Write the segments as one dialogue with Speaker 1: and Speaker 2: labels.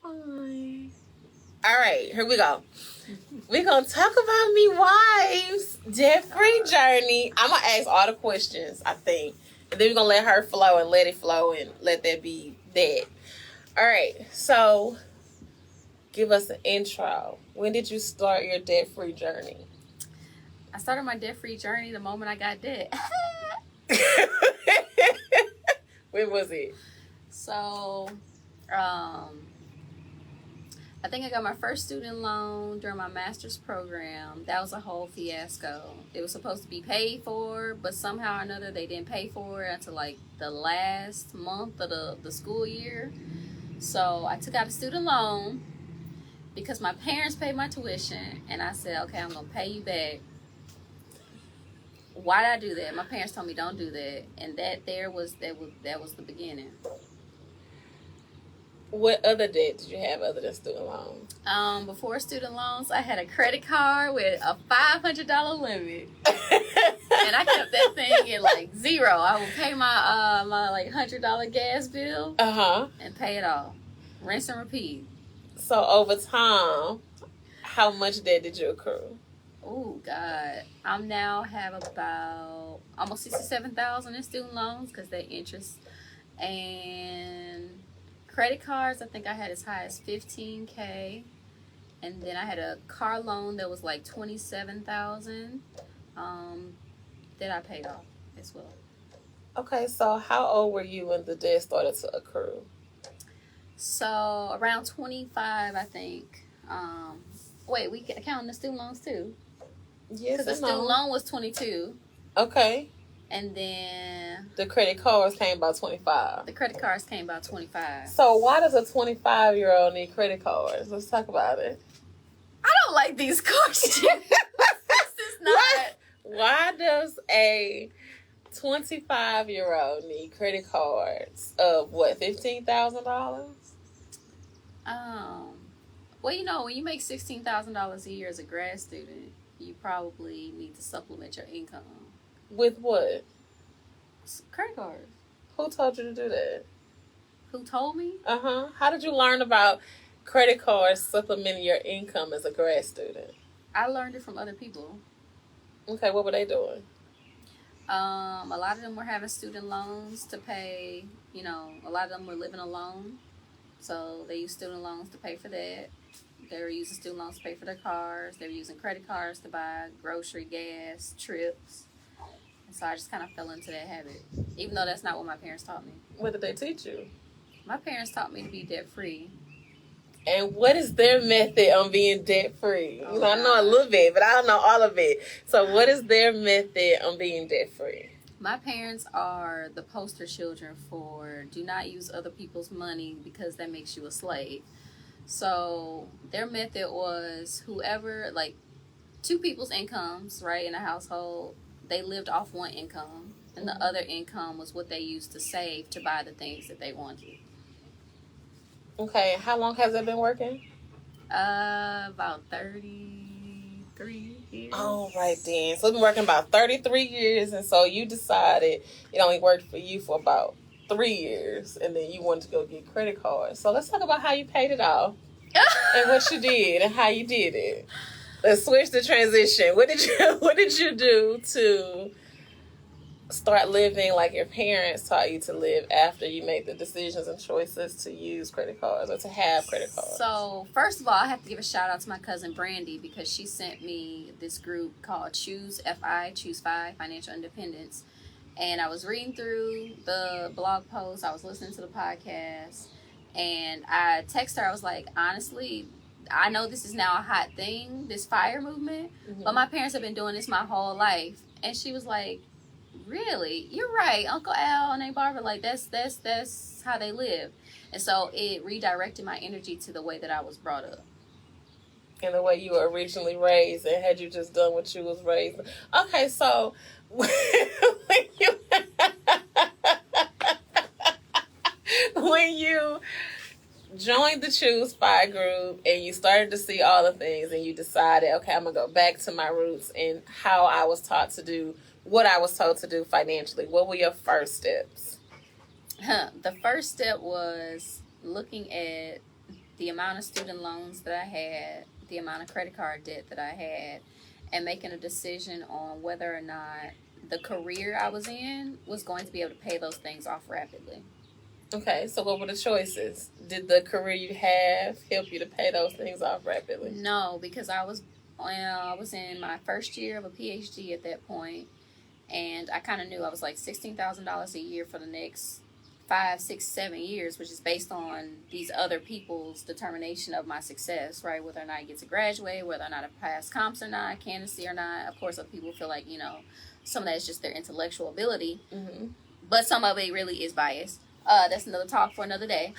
Speaker 1: fine. All right, here we go. We're going to talk about me wife's debt-free journey. I'm going to ask all the questions, I think. And then we're going to let her flow and let it flow and let that be that. All right, so give us an intro. When did you start your debt-free journey?
Speaker 2: I started my debt-free journey the moment I got debt.
Speaker 1: When was it?
Speaker 2: So, I think I got my first student loan during my master's program. That was a whole fiasco. It was supposed to be paid for, but somehow or another they didn't pay for it until like the last month of the school year. So I took out a student loan because my parents paid my tuition, and I said, okay, I'm going to pay you back. Why did I do that? My parents told me don't do that, and that was the beginning.
Speaker 1: What other debt did you have other than student loans?
Speaker 2: Before student loans, I had a credit card with a $500 limit, and I kept that thing at like zero. I would pay my like $100 gas bill, and pay it off, rinse and repeat.
Speaker 1: So over time, how much debt did you accrue?
Speaker 2: Oh God, I now have about almost $67,000 in student loans because they interest, and credit cards, I think I had as high as $15,000, and then I had a car loan that was like $27,000 that I paid off as well.
Speaker 1: Okay, so how old were you when the debt started to accrue?
Speaker 2: So around 25, I think. Wait, we counting the student loans too?
Speaker 1: Yes,
Speaker 2: because the student loan was 22.
Speaker 1: Okay.
Speaker 2: And then
Speaker 1: the credit cards came about 25.
Speaker 2: The credit cards came about 25.
Speaker 1: So why does a 25-year-old need credit cards? Let's talk about it.
Speaker 2: I don't like these questions. This is not.
Speaker 1: Why does a 25-year-old need credit cards of what, $15,000?
Speaker 2: Well, you know, when you make $16,000 a year as a grad student, you probably need to supplement your income.
Speaker 1: With what?
Speaker 2: Credit cards.
Speaker 1: Who told you to do that?
Speaker 2: Who told me?
Speaker 1: How did you learn about credit cards supplementing your income as a grad student?
Speaker 2: I learned it from other people.
Speaker 1: Okay, what were they doing?
Speaker 2: A lot of them were having student loans to pay. You know, a lot of them were living alone, so they used student loans to pay for that. They were using student loans to pay for their cars. They were using credit cards to buy grocery, gas, trips. So I just kind of fell into that habit, even though that's not what my parents taught me.
Speaker 1: What did they teach you?
Speaker 2: My parents taught me to be debt-free.
Speaker 1: And what is their method on being debt-free? You know, I know a little bit, but I don't know all of it. So what is their method on being debt-free?
Speaker 2: My parents are the poster children for do not use other people's money because that makes you a slave. So their method was whoever, like, two people's incomes, right, in a household, they lived off one income, and the other income was what they used to save to buy the things that they wanted.
Speaker 1: Okay, how long has that been working?
Speaker 2: About 33 years.
Speaker 1: Oh, right then. So it's been working about 33 years, and so you decided it only worked for you for about 3 years, and then you wanted to go get credit cards. So let's talk about how you paid it off, and what you did, and how you did it. Let's switch the transition. What did you do to start living like your parents taught you to live after you made the decisions and choices to use credit cards or to have credit cards?
Speaker 2: So first of all, I have to give a shout out to my cousin Brandy because she sent me this group called Choose FI Financial Independence, and I was reading through the blog post, I was listening to the podcast, and I texted her. I was like, honestly, I know this is now a hot thing, this FIRE movement, but my parents have been doing this my whole life. And she was like, really? You're right. Uncle Al and Aunt Barbara, like, that's how they live. And so it redirected my energy to the way that I was brought up.
Speaker 1: And the way you were originally raised, and had you just done what you was raised. Okay, so when you joined the Choose FI group and you started to see all the things and you decided, okay, I'm going to go back to my roots and how I was taught to do what I was told to do financially, what were your first steps?
Speaker 2: The first step was looking at the amount of student loans that I had, the amount of credit card debt that I had, and making a decision on whether or not the career I was in was going to be able to pay those things off rapidly.
Speaker 1: Okay, so what were the choices? Did the career you have help you to pay those things off rapidly?
Speaker 2: No, because I was in my first year of a PhD at that point, and I kind of knew I was like $16,000 a year for the next 5, 6, 7 years, which is based on these other people's determination of my success, right? Whether or not I get to graduate, whether or not I pass comps or not, candidacy or not. Of course, other people feel like, some of that is just their intellectual ability, but some of it really is biased. That's another talk for another day.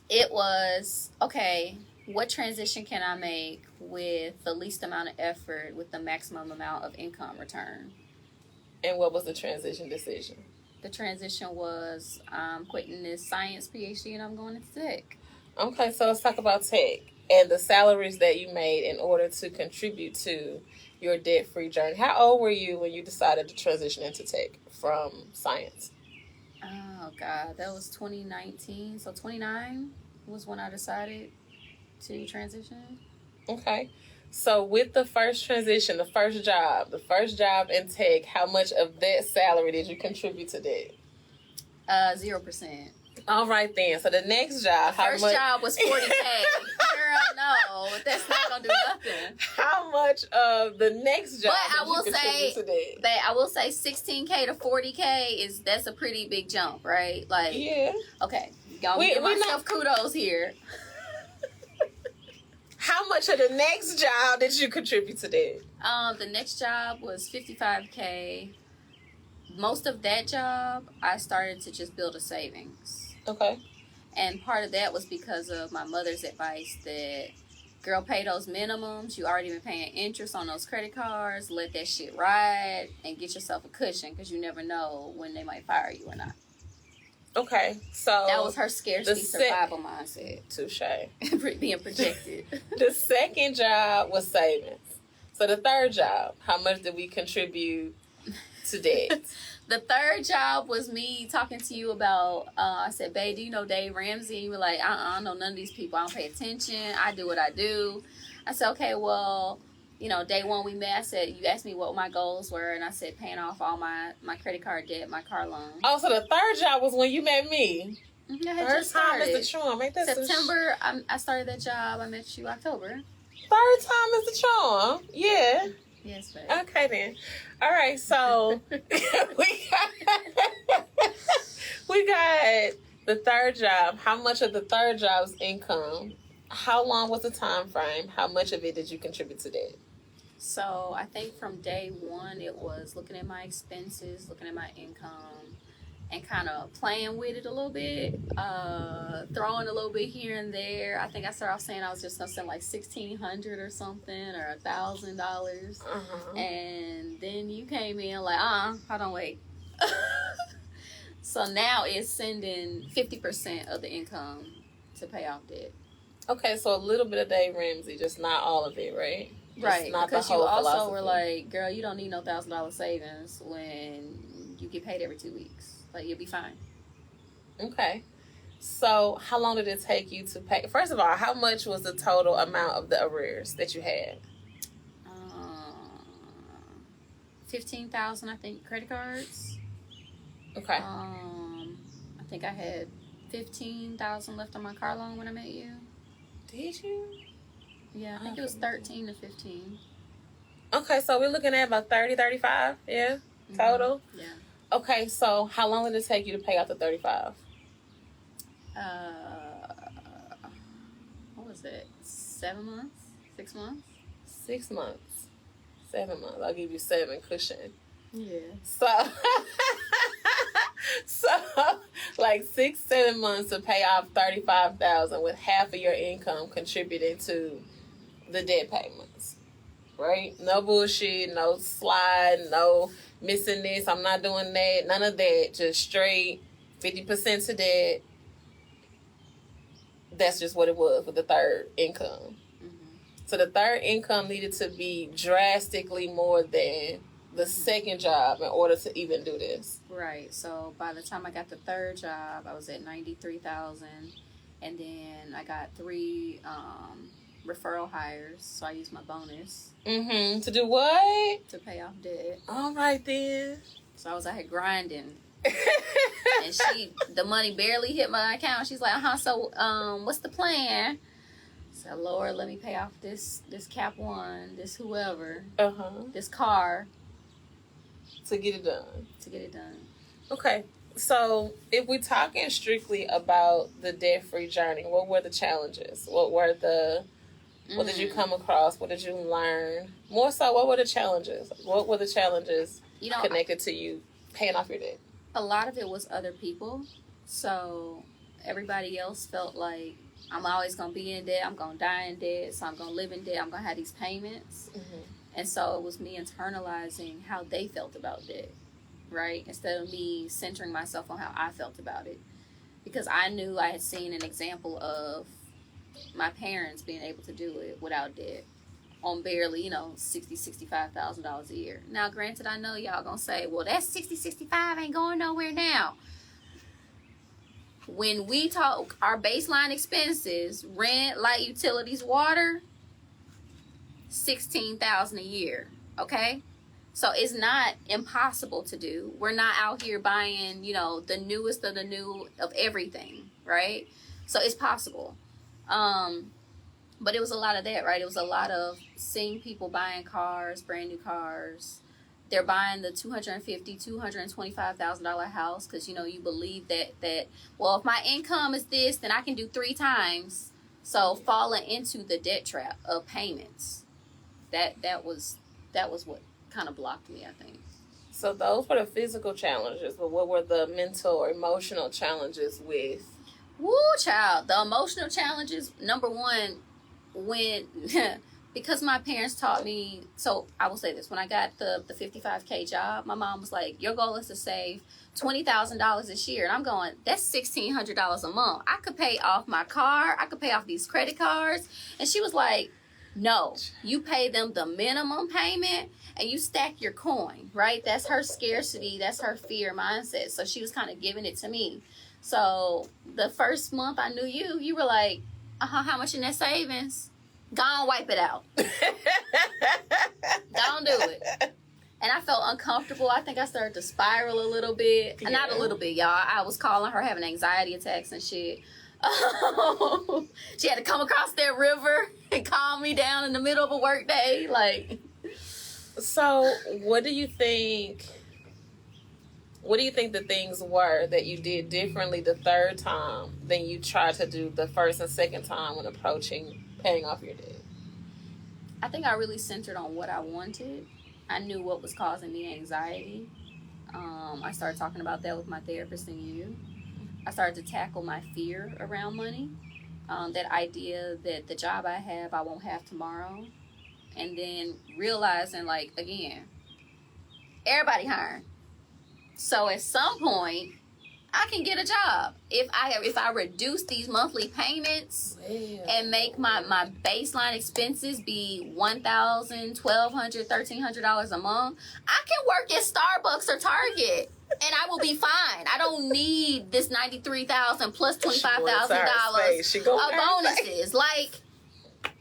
Speaker 2: It was, okay, what transition can I make with the least amount of effort with the maximum amount of income return?
Speaker 1: And what was the transition decision?
Speaker 2: The transition was I'm quitting this science PhD and I'm going into tech.
Speaker 1: Okay, so let's talk about tech and the salaries that you made in order to contribute to your debt-free journey. How old were you when you decided to transition into tech from science?
Speaker 2: Oh, God, that was 2019. So 29 was when I decided to transition.
Speaker 1: Okay. So with the first transition, the first job in tech, how much of that salary did you contribute to that?
Speaker 2: 0%.
Speaker 1: All right then. So the next job,
Speaker 2: First job was $40K. Girl, no, that's not gonna do nothing.
Speaker 1: How much of the next job?
Speaker 2: But I will say $16K to $40K that's a pretty big jump, right? Like, yeah. Okay, y'all give myself kudos here.
Speaker 1: How much of the next job did you contribute to that?
Speaker 2: The next job was $55K. Most of that job, I started to just build a savings.
Speaker 1: Okay.
Speaker 2: And part of that was because of my mother's advice that, girl, pay those minimums. You already been paying interest on those credit cards. Let that shit ride and get yourself a cushion because you never know when they might fire you or not.
Speaker 1: Okay, so
Speaker 2: that was her scarcity survival mindset.
Speaker 1: Touche.
Speaker 2: Being projected.
Speaker 1: The second job was savings. So the third job, how much did we contribute to that?
Speaker 2: The third job was me talking to you about, I said, babe, do you know Dave Ramsey? And you were like, I don't know none of these people. I don't pay attention. I do what I do. I said, okay, well, day one we met, I said, you asked me what my goals were, and I said paying off all my credit card debt, my car loan.
Speaker 1: Oh, so the third job was when you met me.
Speaker 2: First time
Speaker 1: is the charm. Ain't that
Speaker 2: September, I started that job. I met you October.
Speaker 1: Third time is the charm. Yeah.
Speaker 2: Yes, babe.
Speaker 1: Okay, then. All right, so we got the third job. How much of the third job's income? How long was the time frame? How much of it did you contribute to that?
Speaker 2: So I think from day one, it was looking at my expenses, looking at my income, and kind of playing with it a little bit, throwing a little bit here and there. I think I started off saying I was just going to spend like $1,600 or something, or $1,000. And then you came in like, hold on, wait. So now it's sending 50% of the income to pay off debt.
Speaker 1: Okay, so a little bit of Dave Ramsey, just not all of it, right?
Speaker 2: Right, because you also were like, girl, you don't need no $1,000 savings when you get paid every 2 weeks. Like, you'll be fine.
Speaker 1: Okay. So how long did it take you to pay? First of all, how much was the total amount of the arrears that you had?
Speaker 2: $15,000, I think, credit cards.
Speaker 1: Okay.
Speaker 2: I think I had $15,000 left on my car loan when I met you.
Speaker 1: Did you?
Speaker 2: Yeah, I think it was 13 to 15.
Speaker 1: Okay, so we're looking at about 30, 35, yeah, total?
Speaker 2: Mm-hmm. Yeah.
Speaker 1: Okay, so how long did it take you to pay off the 35?
Speaker 2: What was it? 7 months? 6 months?
Speaker 1: 6 months. 7 months. I'll give you 7 cushion.
Speaker 2: Yeah.
Speaker 1: So like 6-7 months to pay off $35,000 with half of your income contributing to the debt payments, right? No bullshit, no slide, no missing this. I'm not doing that. None of that. Just straight 50% to debt. That's just what it was with the third income. So the third income needed to be drastically more than the second job in order to even do this.
Speaker 2: Right. So by the time I got the third job, I was at $93,000, And then I got 3 referral hires, so I used my bonus.
Speaker 1: To do what?
Speaker 2: To pay off debt.
Speaker 1: All right then.
Speaker 2: So I was out here grinding. And the money barely hit my account. She's like, so what's the plan? So Lord, let me pay off this Cap One, this whoever, this car.
Speaker 1: To get it done. Okay. So if we're talking strictly about the debt-free journey, what were the challenges? What did you come across? What did you learn? More so, what were the challenges? What were the challenges connected to you paying off your debt?
Speaker 2: A lot of it was other people. So everybody else felt like I'm always going to be in debt. I'm going to die in debt. So I'm going to live in debt. I'm going to have these payments. And so it was me internalizing how they felt about debt, right? Instead of me centering myself on how I felt about it. Because I knew I had seen an example of my parents being able to do it without debt on barely, $60,000-$65,000 a year. Now, granted, I know y'all gonna say, well, that $60,000-$65,000 ain't going nowhere now. When we talk our baseline expenses, rent, light, utilities, water, $16,000 a year, okay? So it's not impossible to do. We're not out here buying, the newest of the new of everything, right? So it's possible. But it was a lot of that, right? It was a lot of seeing people buying cars, brand new cars. They're buying the $250,000, $225,000 house because, you believe that, well, if my income is this, then I can do 3 times. So falling into the debt trap of payments, that was what kind of blocked me, I think.
Speaker 1: So those were the physical challenges, but what were the mental or emotional challenges with?
Speaker 2: Woo, child. The emotional challenges, number one, when because my parents taught me, so I will say this, when I got the $55K job, my mom was like, your goal is to save $20,000 this year. And I'm going, that's $1,600 a month. I could pay off my car. I could pay off these credit cards. And she was like, no, you pay them the minimum payment and you stack your coin, right? That's her scarcity. That's her fear mindset. So she was kind of giving it to me. So the first month I knew you were like, how much in that savings? Go on, wipe it out. Don't do it. And I felt uncomfortable. I think I started to spiral a little bit. Yeah. Not a little bit, y'all. I was calling her having anxiety attacks and shit. She had to come across that river and calm me down in the middle of a work day.
Speaker 1: So what do you think the things were that you did differently the third time than you tried to do the first and second time when approaching paying off your debt?
Speaker 2: I think I really centered on what I wanted. I knew what was causing me anxiety. I started talking about that with my therapist and you. I started to tackle my fear around money. That idea that the job I have, I won't have tomorrow. And then realizing, again, everybody hiring. So at some point, I can get a job. If I reduce these monthly payments and make my baseline expenses be $1,000, $1,200, $1,300 a month, I can work at Starbucks or Target. And I will be fine. I don't need this $93,000 plus $25,000 of bonuses.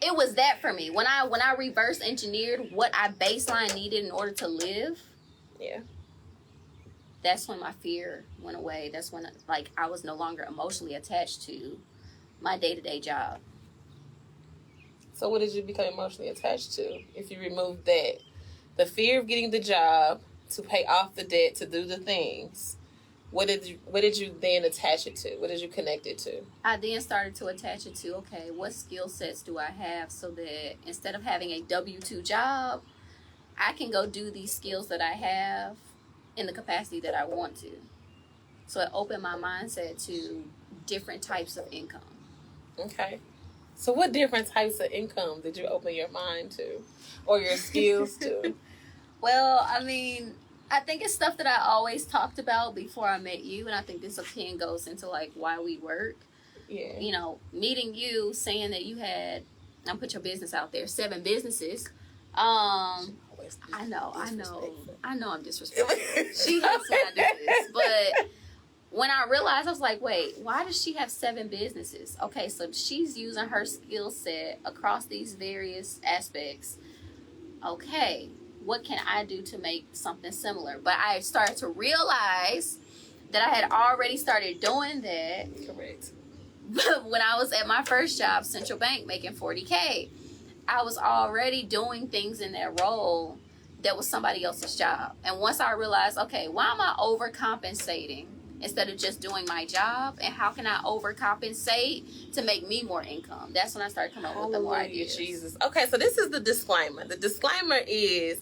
Speaker 2: It was that for me. When I reverse engineered what I baseline needed in order to live.
Speaker 1: Yeah.
Speaker 2: That's when my fear went away. That's when I was no longer emotionally attached to my day-to-day job.
Speaker 1: So what did you become emotionally attached to? If you removed that, the fear of getting the job, to pay off the debt, to do the things, what did you then attach it to? What did you connect it to?
Speaker 2: I then started to attach it to, okay, what skill sets do I have so that instead of having a W-2 job, I can go do these skills that I have in the capacity that I want to. So it opened my mindset to different types of income.
Speaker 1: Okay. So what different types of income did you open your mind to or your skills to?
Speaker 2: Well, I mean, I think it's stuff that I always talked about before I met you, and I think this again goes into why we work. Yeah. Meeting you, saying that you had, I'll put your business out there, 7 businesses. I know I'm disrespectful. She hates when I do this, but when I realized, I was like, wait, why does she have 7 businesses? Okay, so she's using her skill set across these various aspects. Okay, what can I do to make something similar? But I started to realize that I had already started doing that.
Speaker 1: Correct.
Speaker 2: When I was at my first job, Central Bank, making $40K. I was already doing things in that role that was somebody else's job. And once I realized, okay, why am I overcompensating instead of just doing my job? And how can I overcompensate to make me more income? That's when I started coming up with the more ideas.
Speaker 1: Jesus. Okay, so this is the disclaimer. The disclaimer is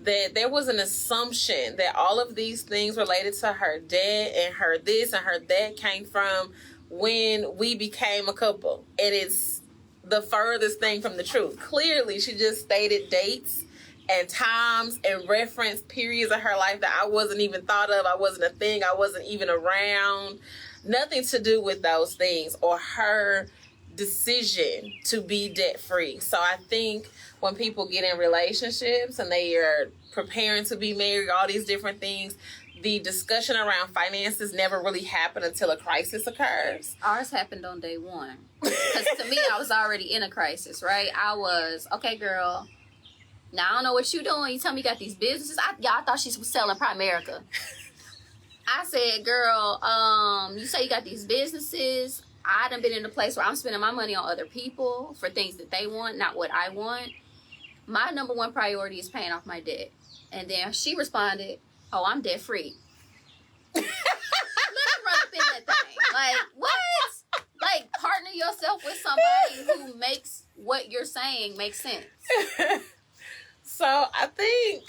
Speaker 1: that there was an assumption that all of these things related to her dad and her this and her that came from when we became a couple. And it's the furthest thing from the truth. Clearly, she just stated dates and times and reference periods of her life that I wasn't even thought of. I wasn't a thing. I wasn't even around. Nothing to do with those things or her decision to be debt free. So I think when people get in relationships and they are preparing to be married, all these different things, the discussion around finances never really happened until a crisis occurs.
Speaker 2: Ours happened on day one. Because to me, I was already in a crisis, right? I was, okay, girl, now I don't know what you doing. You tell me you got these businesses. I thought she was selling Primerica. I said, girl, you say you got these businesses. I done been in a place where I'm spending my money on other people for things that they want, not what I want. My number one priority is paying off my debt. And then she responded, oh, I'm debt free. Let me run up in that thing. Like, what? Like, partner yourself with somebody who makes what you're saying make sense.
Speaker 1: So I think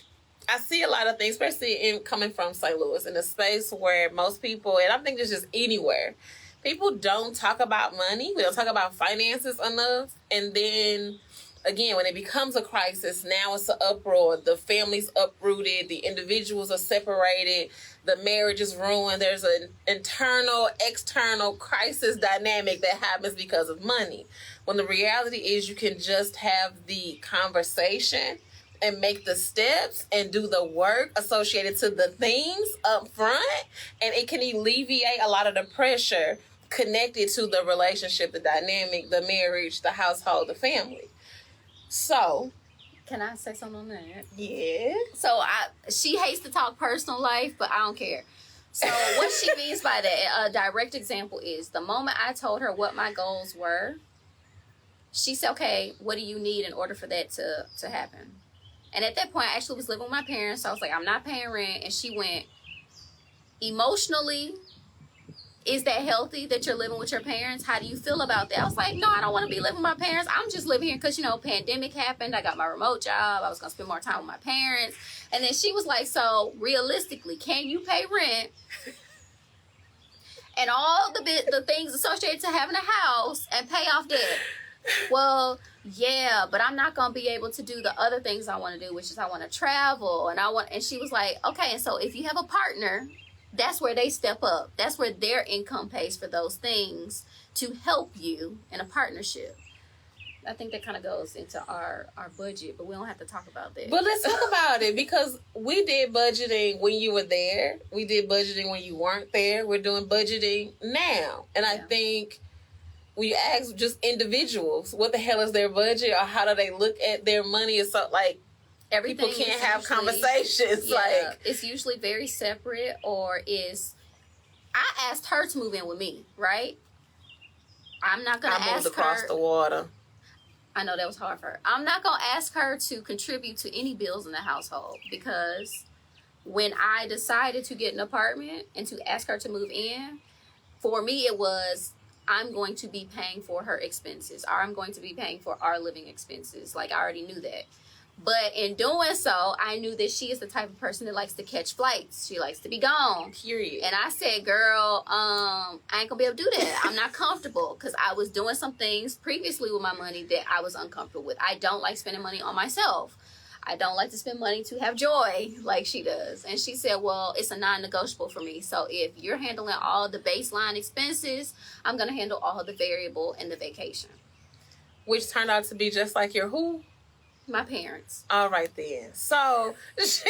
Speaker 1: I see a lot of things, especially in coming from St. Louis, in a space where most people, and I think this is just anywhere, people don't talk about money. We don't talk about finances enough. And then, again, when it becomes a crisis, now it's an uproar. The family's uprooted. The individuals are separated. The marriage is ruined. There's an internal, external crisis dynamic that happens because of money. When the reality is you can just have the conversation and make the steps and do the work associated to the things up front, and it can alleviate a lot of the pressure connected to the relationship, the dynamic, the marriage, the household, the family. So,
Speaker 2: can I say something on that?
Speaker 1: Yeah.
Speaker 2: So she hates to talk personal life, but I don't care. So what she means by that, a direct example is the moment I told her what my goals were, she said, okay, what do you need in order for that to happen? And at that point, I actually was living with my parents. So I was like, I'm not paying rent. And she went, emotionally, is that healthy that you're living with your parents? How do you feel about that? I was like, no, I don't want to be living with my parents. I'm just living here because, pandemic happened. I got my remote job. I was going to spend more time with my parents. And then she was like, so realistically, can you pay rent? And all the things associated to having a house and pay off debt. Well, yeah, but I'm not going to be able to do the other things I want to do, which is I want to travel. And she was like, okay, and so if you have a partner, that's where they step up. That's where their income pays for those things to help you in a partnership. I think that kind of goes into our budget, but we don't have to talk about that.
Speaker 1: But let's talk about it, because we did budgeting when you were there. We did budgeting when you weren't there. We're doing budgeting now. And I think when you ask just individuals, what the hell is their budget or how do they look at their money? It's so, like, everything people can't have conversations.
Speaker 2: Yeah,
Speaker 1: like,
Speaker 2: it's usually very separate, or I asked her to move in with me, right? I'm not going to ask her. I moved
Speaker 1: across the water.
Speaker 2: I know that was hard for her. I'm not going to ask her to contribute to any bills in the household, because when I decided to get an apartment and to ask her to move in, for me it was, I'm going to be paying for her expenses, or I'm going to be paying for our living expenses. Like, I already knew that. But in doing so, I knew that she is the type of person that likes to catch flights. She likes to be gone.
Speaker 1: Period.
Speaker 2: And I said, girl, I ain't gonna be able to do that. I'm not comfortable, because I was doing some things previously with my money that I was uncomfortable with. I don't like spending money on myself. I don't like to spend money to have joy like she does. And she said, well, it's a non-negotiable for me. So if you're handling all the baseline expenses, I'm going to handle all the variable and the vacation.
Speaker 1: Which turned out to be just like your who?
Speaker 2: My parents.
Speaker 1: All right then. So she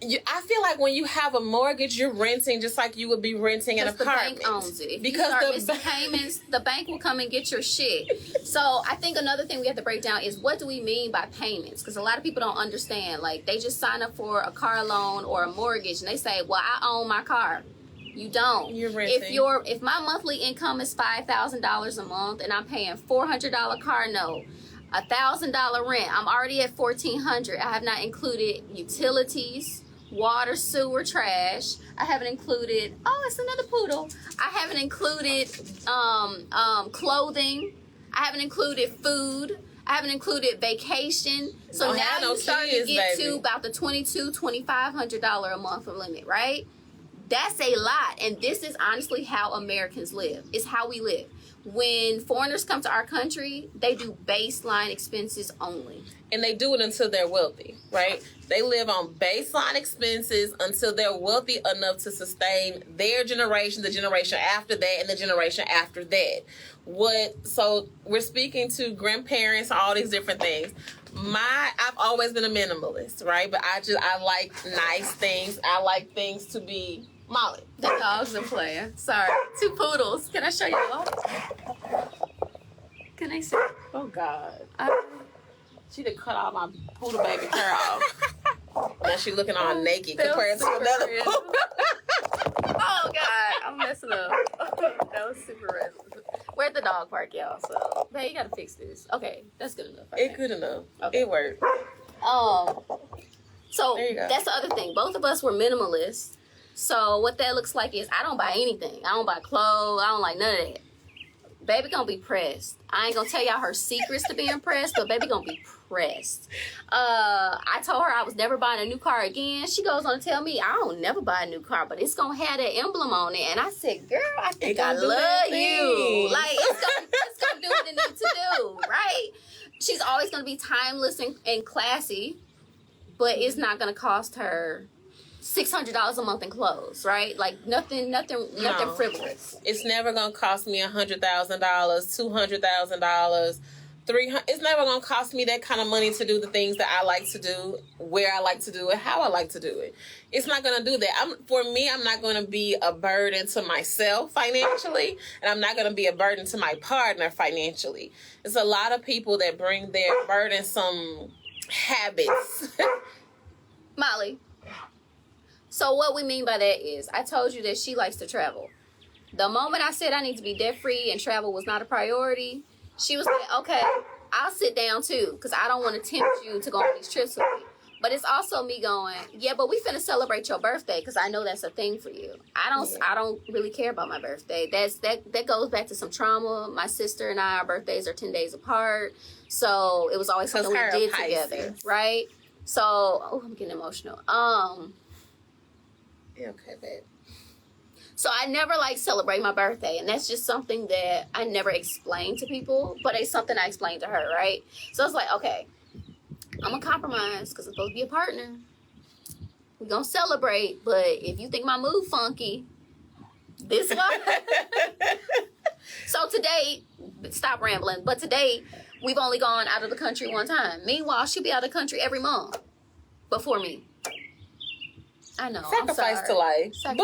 Speaker 1: I feel like when you have a mortgage, you're renting just like you would be renting an apartment.
Speaker 2: The bank owns it. If
Speaker 1: because
Speaker 2: you start missing payments, the bank will come and get your shit. So I think another thing we have to break down is what do we mean by payments? Because a lot of people don't understand. Like, they just sign up for a car loan or a mortgage, and they say, "Well, I own my car." You don't.
Speaker 1: You're renting.
Speaker 2: If my monthly income is $5,000 a month and I'm paying $400 car note, $1,000 rent, I'm already at $1,400. I have not included utilities, water, sewer, trash. I haven't included, oh, it's another poodle. I haven't included clothing. I haven't included food. I haven't included vacation. So now you're starting to get to about the $2,200-$2,500 a month limit, right? That's a lot. And this is honestly how Americans live. It's how we live. When foreigners come to our country, they do baseline expenses only.
Speaker 1: And they do it until they're wealthy, right? They live on baseline expenses until they're wealthy enough to sustain their generation, the generation after that, and the generation after that. So we're speaking to grandparents, all these different things. I've always been a minimalist, right? But I like nice things. I like things to be Molly.
Speaker 2: The dogs are playing. Sorry. 2 poodles. Can I show you the dogs? Can they see?
Speaker 1: Oh, God. She done cut all my poodle baby hair off. Now she looking all naked compared to another poodle.
Speaker 2: Oh, God. I'm messing up. That was super red. We're at the dog park, y'all. So, man, you got to fix this. Okay. That's good enough.
Speaker 1: It's good enough. Okay. It worked.
Speaker 2: So, that's the other thing. Both of us were minimalists. So what that looks like is I don't buy anything. I don't buy clothes. I don't like none of that. Baby gonna be pressed. I ain't gonna tell y'all her secrets to being pressed, but baby gonna be pressed. I told her I was never buying a new car again. She goes on to tell me I don't never buy a new car, but it's gonna have that emblem on it. And I said, girl, I think I love you. Like, it's gonna do what it needs to do, right? She's always gonna be timeless and classy, but it's not gonna cost her $600 a month in clothes, right? Like nothing frivolous.
Speaker 1: It's never gonna cost me $100,000, $200,000, $300,000. It's never gonna cost me that kind of money to do the things that I like to do, where I like to do it, how I like to do it. It's not gonna do that. For me, I'm not gonna be a burden to myself financially, and I'm not gonna be a burden to my partner financially. There's a lot of people that bring their burdensome habits.
Speaker 2: Molly. So what we mean by that is, I told you that she likes to travel. The moment I said I need to be debt free and travel was not a priority, she was like, okay, I'll sit down too, because I don't want to tempt you to go on these trips with me. But it's also me going, yeah, but we finna celebrate your birthday because I know that's a thing for you. I don't really care about my birthday. That goes back to some trauma. My sister and I, our birthdays are 10 days apart, so it was always something we did together, right? So, oh, I'm getting emotional.
Speaker 1: Okay, babe.
Speaker 2: So I never celebrate my birthday, and that's just something that I never explained to people, but it's something I explained to her, right? So it's like, okay, I'm gonna compromise because I'm supposed to be a partner. We're gonna celebrate, but if you think my mood funky, this one. So today, stop rambling, but today we've only gone out of the country one time. Meanwhile, she'll be out of the country every month before me. I know.
Speaker 1: Sacrifice to life. But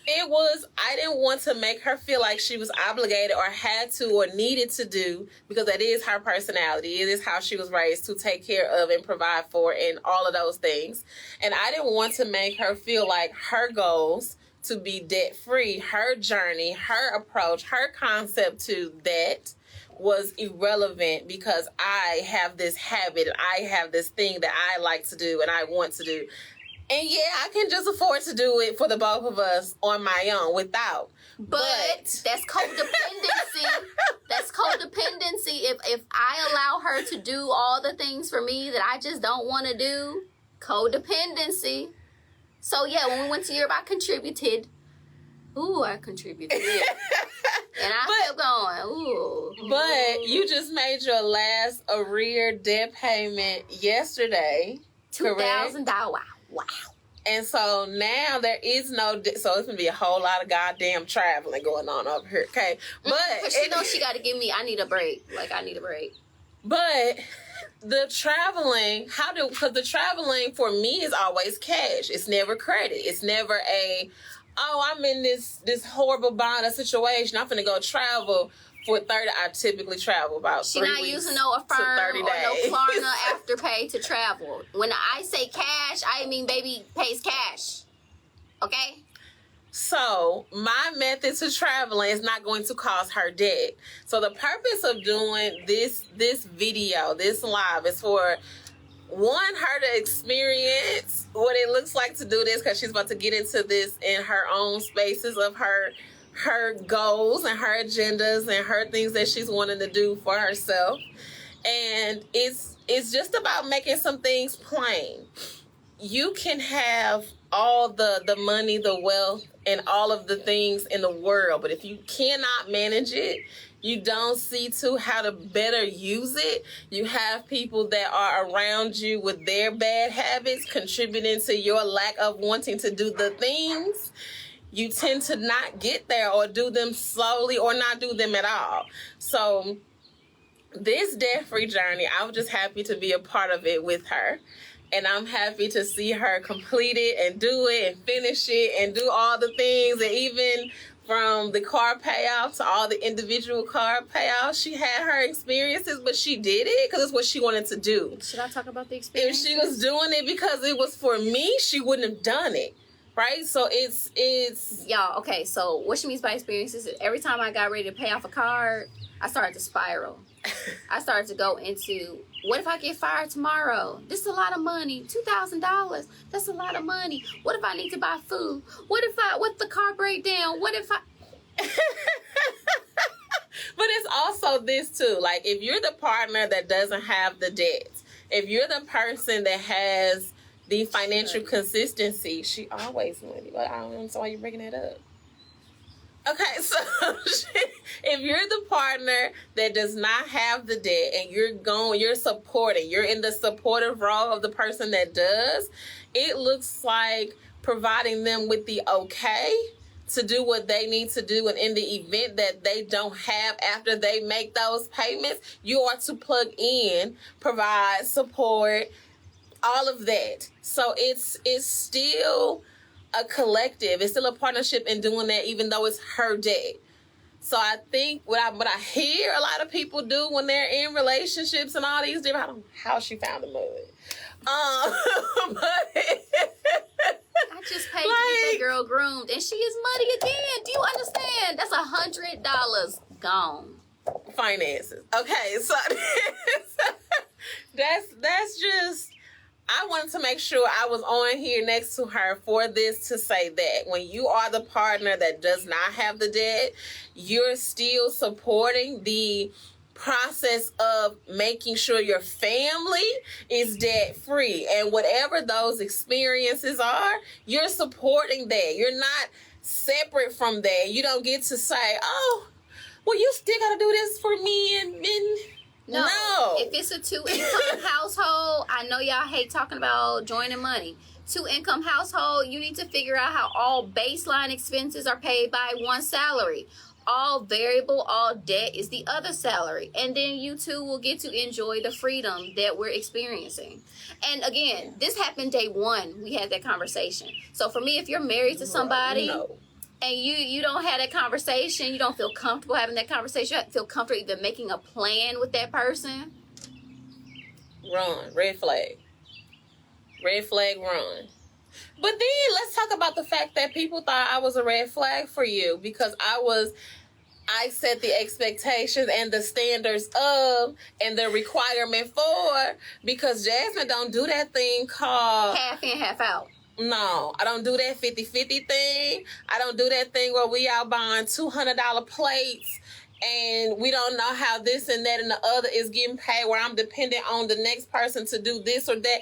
Speaker 1: I didn't want to make her feel like she was obligated or had to or needed to do, because that is her personality. It is how she was raised, to take care of and provide for and all of those things. And I didn't want to make her feel like her goals to be debt free, her journey, her approach, her concept to that was irrelevant because I have this habit and I have this thing that I like to do and I want to do. And yeah, I can just afford to do it for the both of us on my own without.
Speaker 2: But that's codependency. That's codependency. If I allow her to do all the things for me that I just don't want to do, codependency. So yeah, when we went to Europe, I contributed. Ooh, I contributed. And I kept going. Ooh.
Speaker 1: But you just made your last arrear debt payment yesterday.
Speaker 2: $2,000. Wow.
Speaker 1: And so now there is so it's going to be a whole lot of goddamn traveling going on over here, okay? But
Speaker 2: she knows she got to give me, I need a break. I need a break.
Speaker 1: But the traveling, because the traveling for me is always cash. It's never credit. It's never I'm in this horrible bond of situation. I'm finna go travel for 30. I typically travel about 3 weeks.
Speaker 2: She not using no Affirm or no Klarna Afterpay to travel. When I say cash, I mean baby pays cash. Okay?
Speaker 1: So my method to traveling is not going to cause her debt. So the purpose of doing this video, this live, is for her to experience what it looks like to do this, because she's about to get into this in her own spaces of her goals and her agendas and her things that she's wanting to do for herself. And it's just about making some things plain. You can have all the money, the wealth, and all of the things in the world, but if you cannot manage it, you don't see to how to better use it. You have people that are around you with their bad habits contributing to your lack of wanting to do the things. You tend to not get there, or do them slowly, or not do them at all. So this debt-free journey, I was just happy to be a part of it with her. And I'm happy to see her complete it and do it and finish it and do all the things. And even from the car payoff to all the individual car payouts, she had her experiences, but she did it because it's what she wanted to do.
Speaker 2: Should I talk about the experience?
Speaker 1: If she was doing it because it was for me, she wouldn't have done it. Right? So it's
Speaker 2: y'all, okay, so what she means by experiences is every time I got ready to pay off a card, I started to spiral. I started to go into, what if I get fired tomorrow? This is a lot of money. $2,000. That's a lot of money. What if I need to buy food? What if the car break down? What if I...
Speaker 1: But it's also this too. Like, if you're the partner that doesn't have the debt, if you're the person that has the financial consistency, she always money. But I don't know why you're bringing that up. Okay, so if you're the partner that does not have the debt and you're supporting, you're in the supportive role of the person that does, it looks like providing them with the okay to do what they need to do. And in the event that they don't have after they make those payments, you are to plug in, provide support, all of that. So it's still a collective. It's still a partnership in doing that, even though it's her debt. So I think what I hear a lot of people do when they're in relationships and all these different, I don't know how she found the mud. But
Speaker 2: I just paid to get that girl groomed, and she is muddy again. Do you understand? That's $100 gone.
Speaker 1: Finances. Okay, so that's just. I wanted to make sure I was on here next to her for this to say that when you are the partner that does not have the debt, you're still supporting the process of making sure your family is debt free. And whatever those experiences are, you're supporting that. You're not separate from that. You don't get to say, oh, well, you still got to do this for me and No.
Speaker 2: If it's a 2-income household, I know y'all hate talking about joining money. 2-income household, you need to figure out how all baseline expenses are paid by one salary. All variable, all debt is the other salary. And then you two will get to enjoy the freedom that we're experiencing. And again, this happened day one. We had that conversation. So for me, if you're married to somebody... and you don't have that conversation, you don't feel comfortable having that conversation, you don't feel comfortable even making a plan with that person,
Speaker 1: run. Red flag. Red flag, run. But then let's talk about the fact that people thought I was a red flag for you because I set the expectations and the standards of and the requirement for, because Jasmine don't do that thing called
Speaker 2: half in, half out.
Speaker 1: No, I don't do that 50-50 thing. I don't do that thing where we out buying $200 plates and we don't know how this and that and the other is getting paid, where I'm dependent on the next person to do this or that.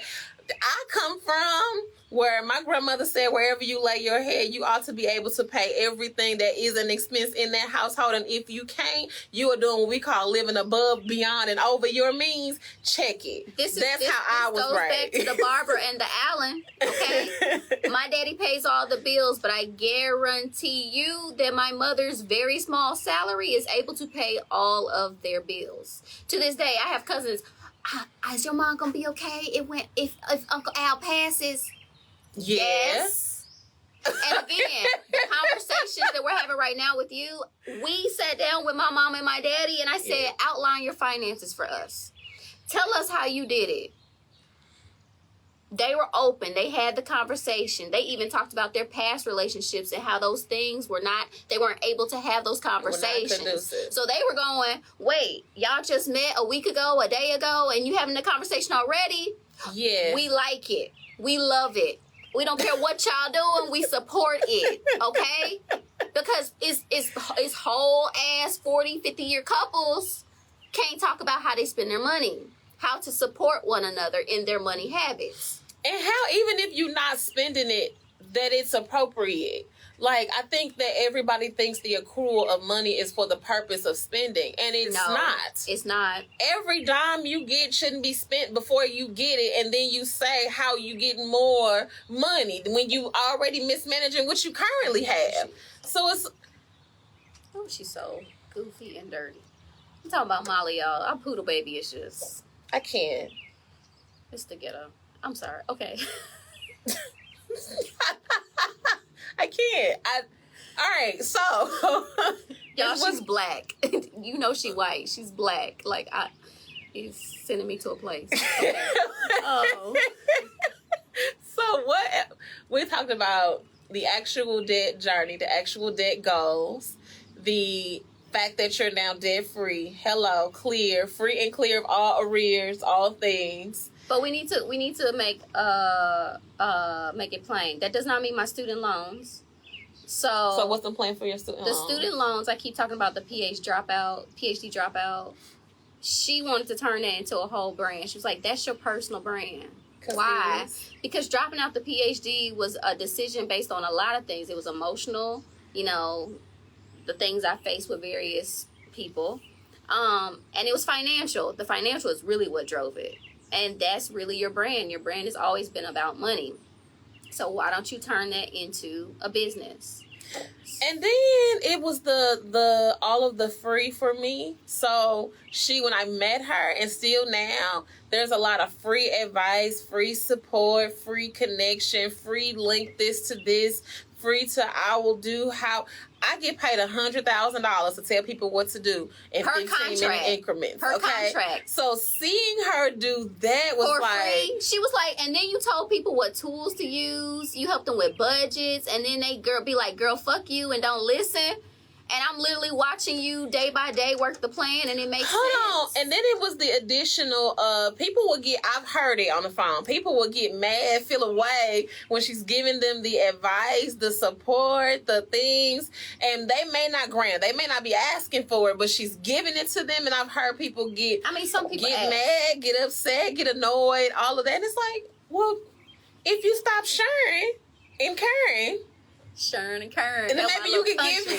Speaker 1: I come from where my grandmother said, wherever you lay your head, you ought to be able to pay everything that is an expense in that household. And if you can't, you are doing what we call living above, beyond, and over your means. Check it. That's how I was raised.
Speaker 2: This goes back to the Barbara and the Allen. Okay, my daddy pays all the bills, but I guarantee you that my mother's very small salary is able to pay all of their bills. To this day, I have cousins. Is your mom gonna be okay? If Uncle Al passes? Yes. And again, the conversations that we're having right now with you, we sat down with my mom and my daddy, and I said, outline your finances for us. Tell us how you did it. They were open. They had the conversation. They even talked about their past relationships and how those things they weren't able to have those conversations. So they were going, wait, y'all just met a week ago, a day ago, and you having the conversation already?
Speaker 1: Yeah.
Speaker 2: We like it. We love it. We don't care what y'all doing. We support it. Okay? Because it's whole ass 40, 50-year couples can't talk about how they spend their money, how to support one another in their money habits.
Speaker 1: And how, even if you're not spending it, that it's appropriate. Like, I think that everybody thinks the accrual of money is for the purpose of spending, and it's not.
Speaker 2: It's not.
Speaker 1: Every dime you get shouldn't be spent before you get it, and then you say how you getting more money when you already mismanaging what you currently have. So it's...
Speaker 2: Oh, she's so goofy and dirty. I'm talking about Molly, y'all. Our poodle baby is just...
Speaker 1: I can't.
Speaker 2: It's the ghetto. I'm sorry. Okay.
Speaker 1: I can't. All right, so...
Speaker 2: Y'all, she's black. You know she white. She's black. Like, he's sending me to a place. Okay. Oh.
Speaker 1: So what... We talked about the actual debt journey, the actual debt goals, the fact that you're now debt-free. Hello, clear, free and clear of all arrears, all things.
Speaker 2: But we need to make it plain. That does not mean my student loans. So
Speaker 1: what's the plan for your student loans?
Speaker 2: The student loans, I keep talking about the PhD dropout. She wanted to turn that into a whole brand. She was like, that's your personal brand. Why? Because dropping out the PhD was a decision based on a lot of things. It was emotional, the things I faced with various people. And it was financial. The financial is really what drove it. And that's really your brand. Your brand has always been about money. So why don't you turn that into a business?
Speaker 1: And then it was the all of the free for me. So when I met her, and still now, there's a lot of free advice, free support, free connection, free link this to this, free to I will do how. I get paid $100,000 to tell people what to do in 15-minute increments.
Speaker 2: Per contract.
Speaker 1: So seeing her do that was
Speaker 2: for
Speaker 1: like...
Speaker 2: free. She was like, and then you told people what tools to use. You helped them with budgets. And then they be like, girl, fuck you and don't listen. And I'm literally watching you day by day work the plan, and it makes sense.
Speaker 1: Hold on. And then it was the additional, people would get, I've heard it on the phone, people would get mad, feel away when she's giving them the advice, the support, the things, and they may not grant, they may not be asking for it, but she's giving it to them, and I've heard people
Speaker 2: some people
Speaker 1: get mad, get upset, get annoyed, all of that. And it's like, well, if you stop sharing and caring,
Speaker 2: Sharon and Karen.
Speaker 1: And then maybe you can get
Speaker 2: my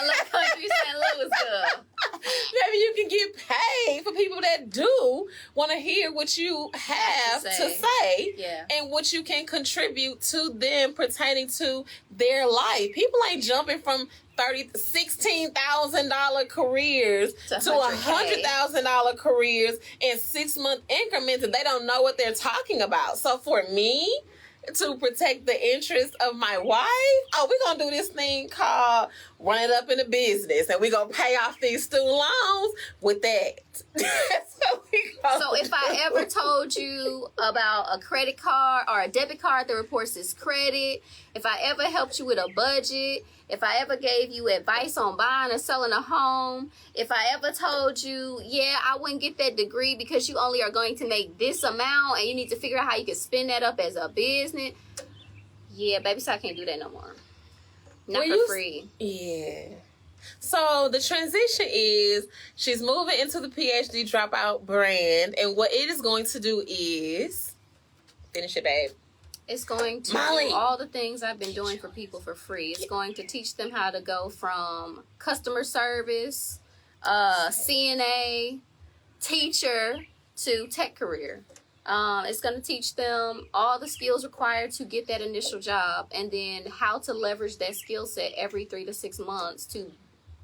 Speaker 2: little country St. Louis girl.
Speaker 1: Maybe you can get paid for people that do want to hear what you have to say, and what you can contribute to them pertaining to their life. People ain't jumping from $16,000 careers to $100,000 careers in 6-month increments, and they don't know what they're talking about. So for me, to protect the interest of my wife, we're going to do this thing called run it up in a business, and we're going to pay off these student loans with that. So
Speaker 2: if I ever told you about a credit card or a debit card that reports this credit, if I ever helped you with a budget, if I ever gave you advice on buying or selling a home, if I ever told you, I wouldn't get that degree because you only are going to make this amount and you need to figure out how you can spin that up as a business. Yeah, baby, so I can't do that no more. Not for free.
Speaker 1: Yeah. So the transition is she's moving into the PhD dropout brand, and what it is going to do is finish it, babe.
Speaker 2: It's going to do all the things I've been doing for people for free. It's going to teach them how to go from customer service, CNA, teacher, to tech career. It's going to teach them all the skills required to get that initial job, and then how to leverage that skill set every 3 to 6 months to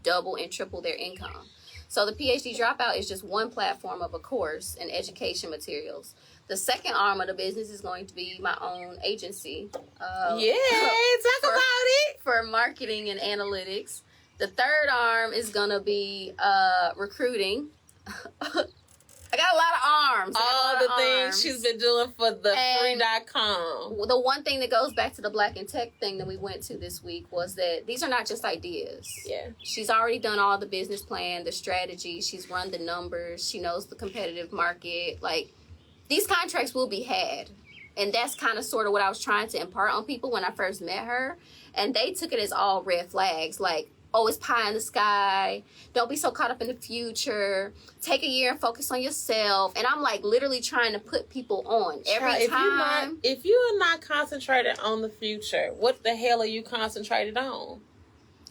Speaker 2: double and triple their income. So the PhD Dropout is just one platform of a course and education materials. The second arm of the business is going to be my own agency.
Speaker 1: Talk about it.
Speaker 2: For marketing and analytics. The third arm is going to be recruiting. I got a lot of arms.
Speaker 1: All the things she's been doing for the free.com.
Speaker 2: The one thing that goes back to the Black and Tech thing that we went to this week was that these are not just ideas.
Speaker 1: Yeah.
Speaker 2: She's already done all the business plan, the strategy. She's run the numbers. She knows the competitive market. Like, these contracts will be had. And that's kind of sort of what I was trying to impart on people when I first met her. And they took it as all red flags. Like, oh, it's pie in the sky. Don't be so caught up in the future. Take a year and focus on yourself. And I'm like literally trying to put people on every time.
Speaker 1: If you are not concentrated on the future, what the hell are you concentrated on?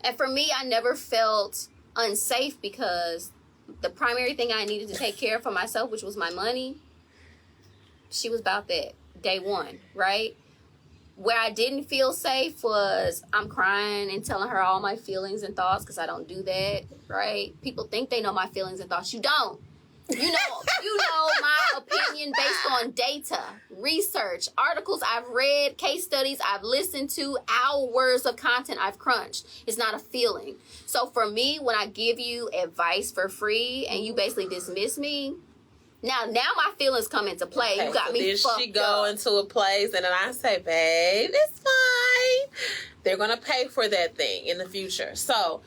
Speaker 2: And for me, I never felt unsafe because the primary thing I needed to take care of for myself, which was my money, she was about that day one, right? Where I didn't feel safe was I'm crying and telling her all my feelings and thoughts because I don't do that, right? People think they know my feelings and thoughts. You don't. You know my opinion based on data, research, articles I've read, case studies I've listened to, hours of content I've crunched. It's not a feeling. So for me, when I give you advice for free and you basically dismiss me, now my feelings come into play. Okay, you got me fucked up.
Speaker 1: She go into a place and then I say, babe, it's fine. They're going to pay for that thing in the future. So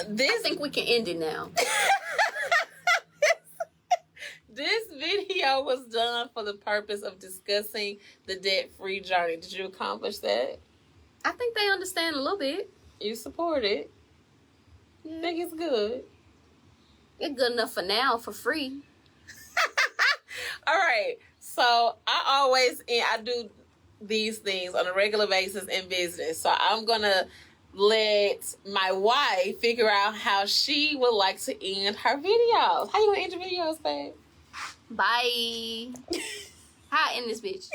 Speaker 2: I think we can end it now.
Speaker 1: This video was done for the purpose of discussing the debt-free journey. Did you accomplish that?
Speaker 2: I think they understand a little bit.
Speaker 1: You support it.
Speaker 2: Yeah.
Speaker 1: I think it's good.
Speaker 2: It's good enough for now, for free.
Speaker 1: All right. So I do these things on a regular basis in business. So I'm going to let my wife figure out how she would like to end her videos. How you going to end your videos, babe?
Speaker 2: Bye. How I end this bitch?